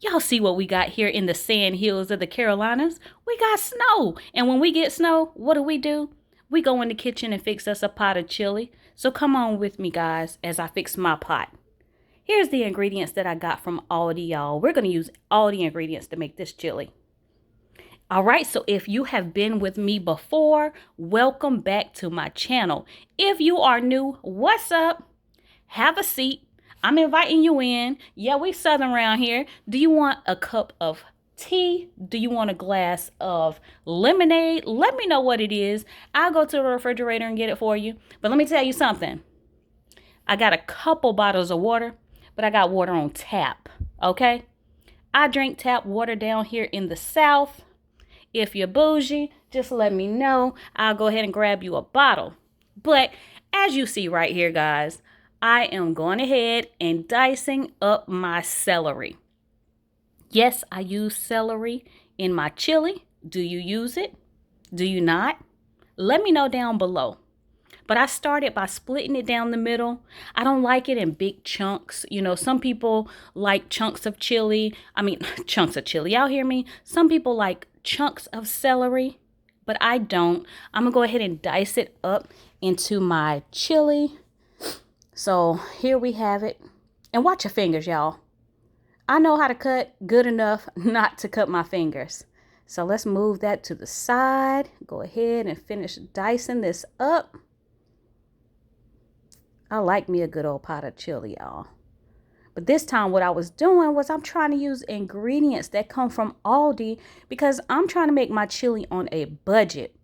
Y'all see what we got here in the sandhills of the Carolinas? We got snow. And when we get snow, what do? We go in the kitchen and fix us a pot of chili. So come on with me, guys, as I fix my pot. Here's the ingredients that I got from Aldi, y'all. We're going to use Aldi ingredients to make this chili. All right, so if you have been with me before, welcome back to my channel. If you are new, what's up? Have a seat. I'm inviting you in. Yeah, we Southern around here. Do you want a cup of tea? Do you want a glass of lemonade? Let me know what it is. I'll go to the refrigerator and get it for you. But let me tell you something. I got a couple bottles of water, but I got water on tap, okay? I drink tap water down here in the South. If you're bougie, just let me know. I'll go ahead and grab you a bottle. But as you see right here, guys, I am going ahead and dicing up my celery. Yes, I use celery in my chili. Do you use it? Do you not? Let me know down below. But I started by splitting it down the middle. I don't like it in big chunks. You know, some people like chunks of chili. Chunks of chili. Y'all hear me? Some people like chunks of celery, but I don't. I'm going to go ahead and dice it up into my chili. So here we have it. And watch your fingers, y'all. I know how to cut good enough not to cut my fingers. So let's move that to the side. Go ahead and finish dicing this up. I like me a good old pot of chili, y'all. But this time what I was doing was I'm trying to use ingredients that come from Aldi because I'm trying to make my chili on a budget.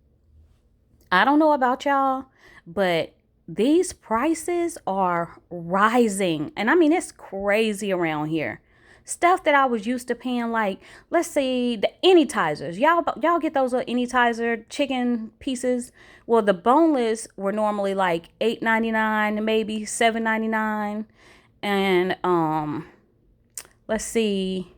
I don't know about y'all, but these prices are rising. And I mean, it's crazy around here. Stuff that I was used to paying, like, let's say the Anytizers. Y'all get those Anytizer chicken pieces? Well, the boneless were normally like $8.99, maybe $7.99. And let's see.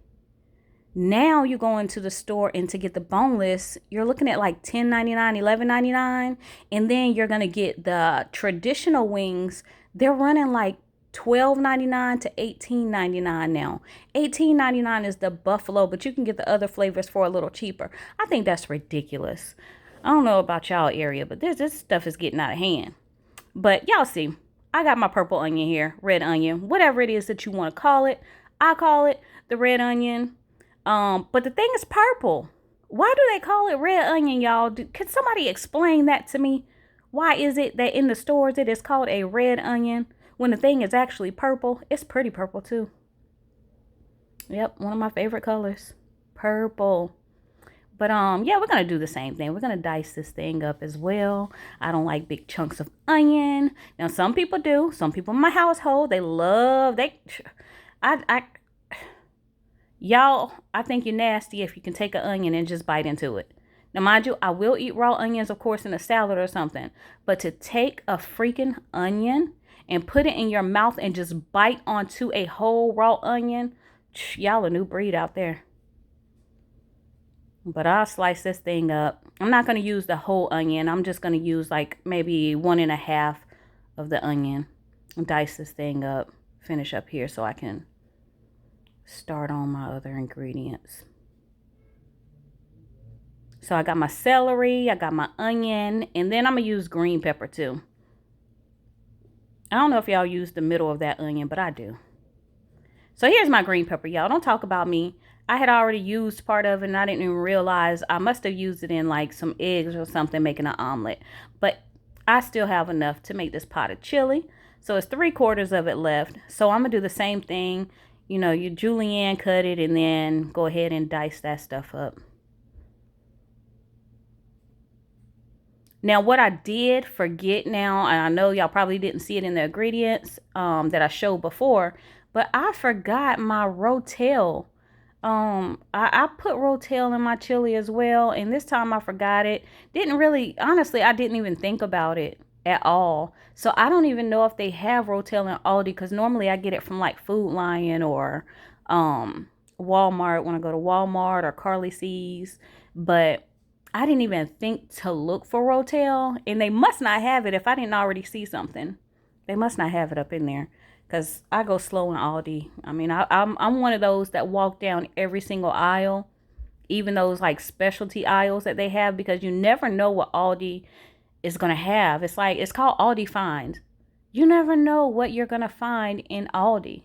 Now you go into the store and to get the boneless, you're looking at like $10.99, $11.99. And then you're going to get the traditional wings. They're running like $12.99 to $18.99 now. $18.99 is the buffalo, but you can get the other flavors for a little cheaper. I think that's ridiculous. I don't know about y'all area, but this stuff is getting out of hand. But y'all see, I got my purple onion here, red onion, whatever it is that you want to call it. I call it the red onion. But the thing is purple. Why do they call it red onion, y'all? Can somebody explain that to me? Why is it that in the stores it is called a red onion when the thing is actually purple? It's pretty purple too. Yep, one of my favorite colors. Purple. But yeah, we're gonna do the same thing. We're gonna dice this thing up as well. I don't like big chunks of onion. Now some people do. Some people in my household, they love y'all, I think you're nasty if you can take an onion and just bite into it. Now, mind you, I will eat raw onions, of course, in a salad or something. But to take a freaking onion and put it in your mouth and just bite onto a whole raw onion, y'all a new breed out there. But I'll slice this thing up. I'm not going to use the whole onion. I'm just going to use like maybe 1.5 of the onion. Dice this thing up. Finish up here so I can start on my other ingredients. So I got my celery, I got my onion, and then I'm going to use green pepper too. I don't know if y'all use the middle of that onion, but I do. So here's my green pepper, y'all. Don't talk about me. I had already used part of it and I didn't even realize. I must have used it in like some eggs or something making an omelet. But I still have enough to make this pot of chili. So it's 3/4 of it left. So I'm going to do the same thing. You know, you julienne cut it and then go ahead and dice that stuff up. Now, what I did forget now, and I know y'all probably didn't see it in the ingredients that I showed before, but I forgot my Rotel. I put Rotel in my chili as well, and this time I forgot it. Didn't really, honestly, I didn't even think about it at all. So I don't even know if they have Rotel in Aldi, because normally I get it from like Food Lion or Walmart when I go to Walmart, or Carly C's. But I didn't even think to look for Rotel, and they must not have it if I didn't already see something. They must not have it up in there, because I go slow in Aldi. I mean, I'm one of those that walk down every single aisle, even those like specialty aisles that they have, because you never know what Aldi is going to have. It's like, it's called Aldi Finds. You never know what you're going to find in Aldi.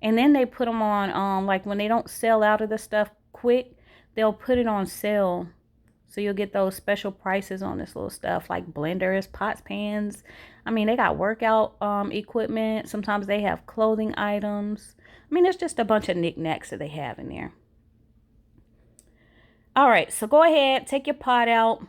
And then they put them on, like when they don't sell out of the stuff quick, they'll put it on sale. So you'll get those special prices on this little stuff like blenders, pots, pans. I mean, they got workout equipment. Sometimes they have clothing items. I mean, there's just a bunch of knickknacks that they have in there. All right, so go ahead, take your pot out.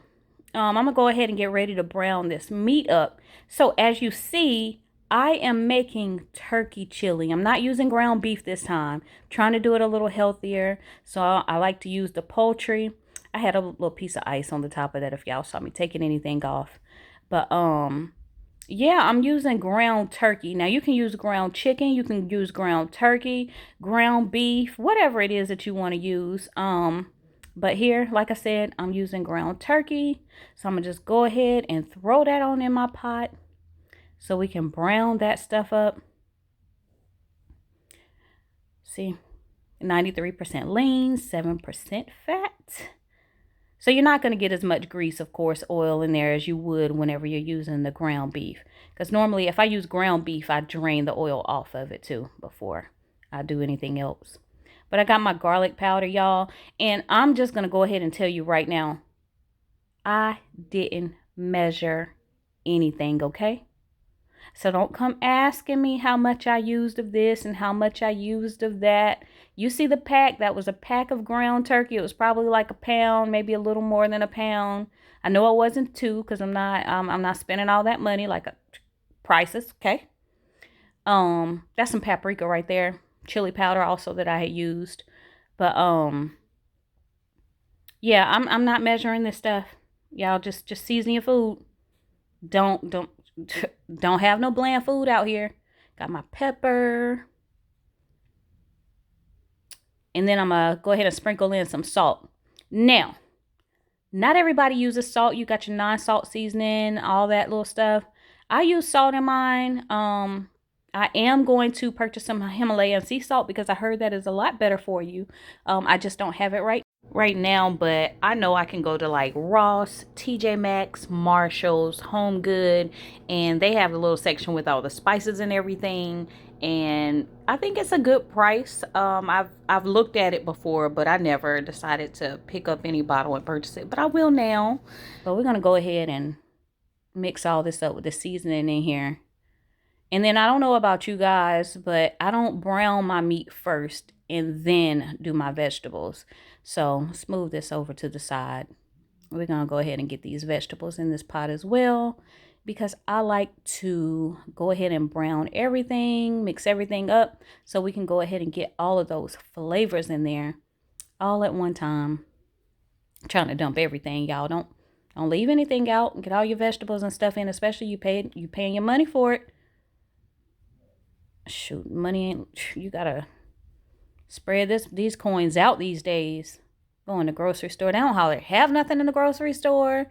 I'm going to go ahead and get ready to brown this meat up. So as you see, I am making turkey chili. I'm not using ground beef this time. I'm trying to do it a little healthier. So I like to use the poultry. I had a little piece of ice on the top of that if y'all saw me taking anything off. But yeah, I'm using ground turkey. Now you can use ground chicken, you can use ground turkey, ground beef, whatever it is that you want to use. But here, like I said, I'm using ground turkey. So I'm going to just go ahead and throw that on in my pot so we can brown that stuff up. See, 93% lean, 7% fat. So you're not going to get as much grease, of course, oil in there as you would whenever you're using the ground beef. Because normally if I use ground beef, I drain the oil off of it too before I do anything else. But I got my garlic powder, y'all. And I'm just going to go ahead and tell you right now, I didn't measure anything, okay? So don't come asking me how much I used of this and how much I used of that. You see the pack? That was a pack of ground turkey. It was probably like a pound, maybe a little more than a pound. I know it wasn't 2 because I'm not spending all that money like prices, okay? That's some paprika right there. Chili powder also that I had used. But yeah, I'm not measuring this stuff. Y'all just season your food. Don't have no bland food out here. Got my pepper. And then I'm going to go ahead and sprinkle in some salt. Now, not everybody uses salt. You got your non-salt seasoning, all that little stuff. I use salt in mine. I am going to purchase some Himalayan sea salt because I heard that is a lot better for you. I just don't have it right now, but I know I can go to like Ross, TJ Maxx, Marshall's, Home Good, and they have a little section with all the spices and everything. And I think it's a good price. I've looked at it before, but I never decided to pick up any bottle and purchase it. But I will now. But we're gonna go ahead and mix all this up with the seasoning in here. And then I don't know about you guys, but I don't brown my meat first and then do my vegetables. So let's move this over to the side. We're going to go ahead and get these vegetables in this pot as well, because I like to go ahead and brown everything, mix everything up so we can go ahead and get all of those flavors in there all at one time. I'm trying to dump everything, y'all. Don't leave anything out. Get all your vegetables and stuff in, especially you paying your money for it. Shoot, money ain't, you gotta spread these coins out these days. Go in the grocery store. They don't hardly have nothing in the grocery store.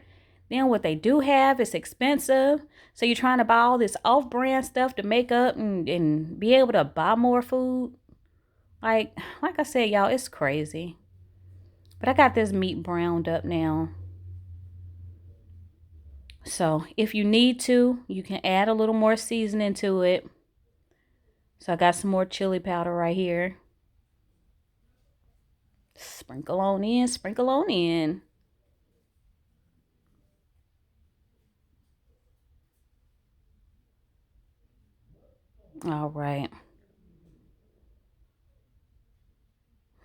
Then what they do have is expensive. So you're trying to buy all this off-brand stuff to make up and be able to buy more food. Like I said, y'all, it's crazy. But I got this meat browned up now. So if you need to, you can add a little more seasoning to it. So I got some more chili powder right here. Sprinkle on in, sprinkle on in. All right.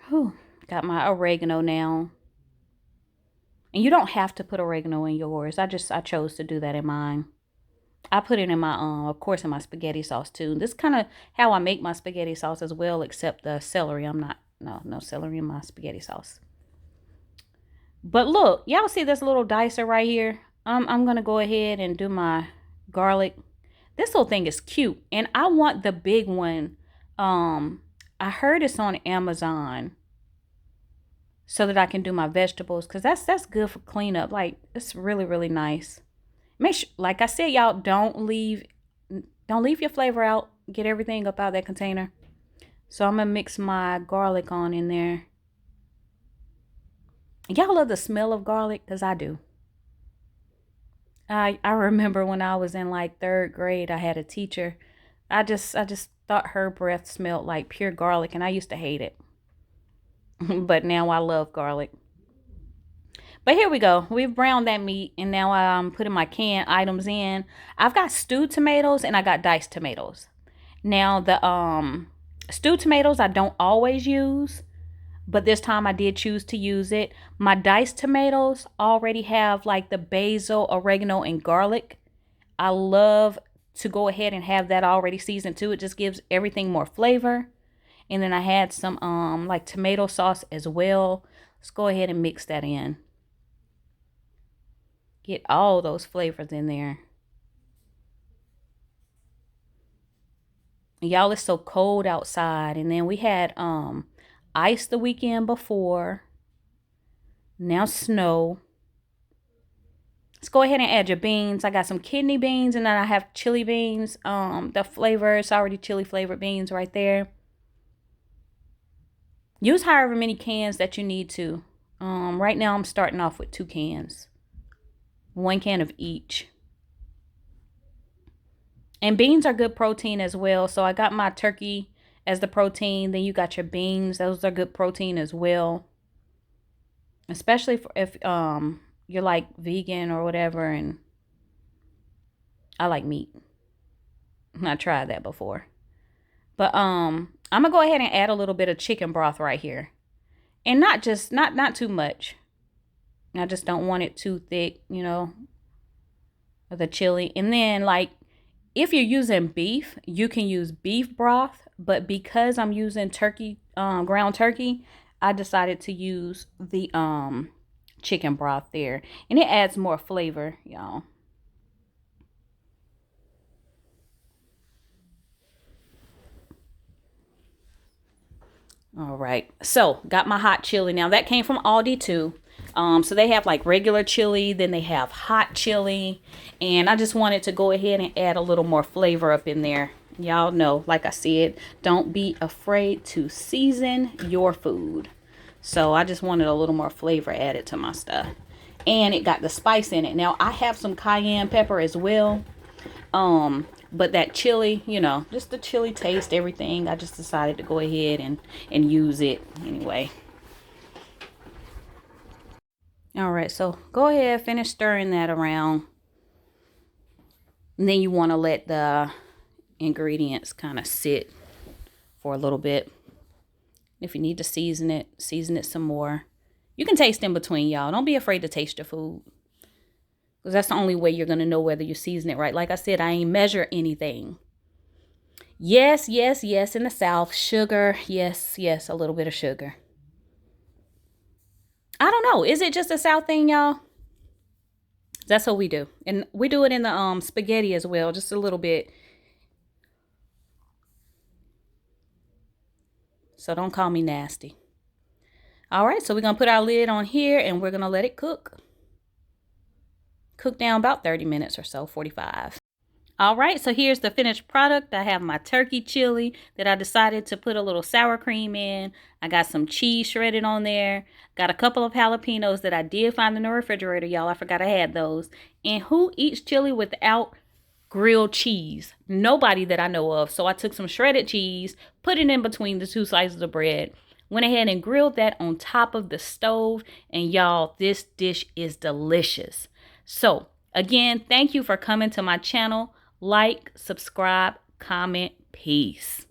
Whew. Got my oregano now. And you don't have to put oregano in yours. I chose to do that in mine. I put it in my, of course, in my spaghetti sauce too. This is kind of how I make my spaghetti sauce as well, except the celery. No celery in my spaghetti sauce. But look, y'all see this little dicer right here? I'm going to go ahead and do my garlic. This little thing is cute. And I want the big one. I heard it's on Amazon so that I can do my vegetables, because that's good for cleanup. Like, it's really, really nice. Make sure, like I said, y'all, don't leave your flavor out. get everything up out of that container. So I'm going to mix my garlic on in there. Y'all love the smell of garlic? Because I do. I remember when I was in like 3rd grade, I had a teacher. I just thought her breath smelled like pure garlic, and I used to hate it. But now I love garlic. But here we go. We've browned that meat, and now I'm putting my canned items in. I've got stewed tomatoes and I got diced tomatoes. Now the stewed tomatoes I don't always use, but this time I did choose to use it. My diced tomatoes already have like the basil, oregano, and garlic. I love to go ahead and have that already seasoned too. It just gives everything more flavor. And then I had some like tomato sauce as well. Let's go ahead and mix that in. Get all those flavors in there. Y'all, it's so cold outside. And then we had ice the weekend before. Now snow. Let's go ahead and add your beans. I got some kidney beans, and then I have chili beans. The flavor, it's already chili flavored beans right there. Use however many cans that you need to. Right now I'm starting off with 2 cans. 1 can of each. And beans are good protein as well. So I got my turkey as the protein. Then you got your beans. Those are good protein as well. Especially if you're like vegan or whatever. And I like meat. I tried that before. But I'm going to go ahead and add a little bit of chicken broth right here. And not too much. I just don't want it too thick, you know, the chili. And then like, if you're using beef, you can use beef broth. But because I'm using turkey, ground turkey, I decided to use the chicken broth there. And it adds more flavor, y'all. All right, so got my hot chili. Now that came from Aldi too. So they have like regular chili, then they have hot chili, and I just wanted to go ahead and add a little more flavor up in there. Y'all know, like I said, don't be afraid to season your food. So I just wanted a little more flavor added to my stuff, and it got the spice in it. Now I have some cayenne pepper as well. But that chili, you know, just the chili taste, everything, I just decided to go ahead and use it anyway. All right, so go ahead, finish stirring that around. And then you want to let the ingredients kind of sit for a little bit. If you need to season it some more. You can taste in between, y'all. Don't be afraid to taste your food. Because that's the only way you're going to know whether you season it right. Like I said, I ain't measure anything. Yes, yes, yes, in the South. Sugar. Yes, yes, a little bit of sugar. I don't know. Is it just a South thing, y'all? That's what we do. And we do it in the spaghetti as well. Just a little bit. So don't call me nasty. All right, so we're going to put our lid on here and we're going to let it cook. Cook down about 30 minutes or so, 45. All right, so here's the finished product. I have my turkey chili that I decided to put a little sour cream in. I got some cheese shredded on there. Got a couple of jalapenos that I did find in the refrigerator, y'all. I forgot I had those. And who eats chili without grilled cheese? Nobody that I know of. So I took some shredded cheese, put it in between the 2 slices of bread, went ahead and grilled that on top of the stove. And y'all, this dish is delicious. So again, thank you for coming to my channel. Like, subscribe, comment, peace.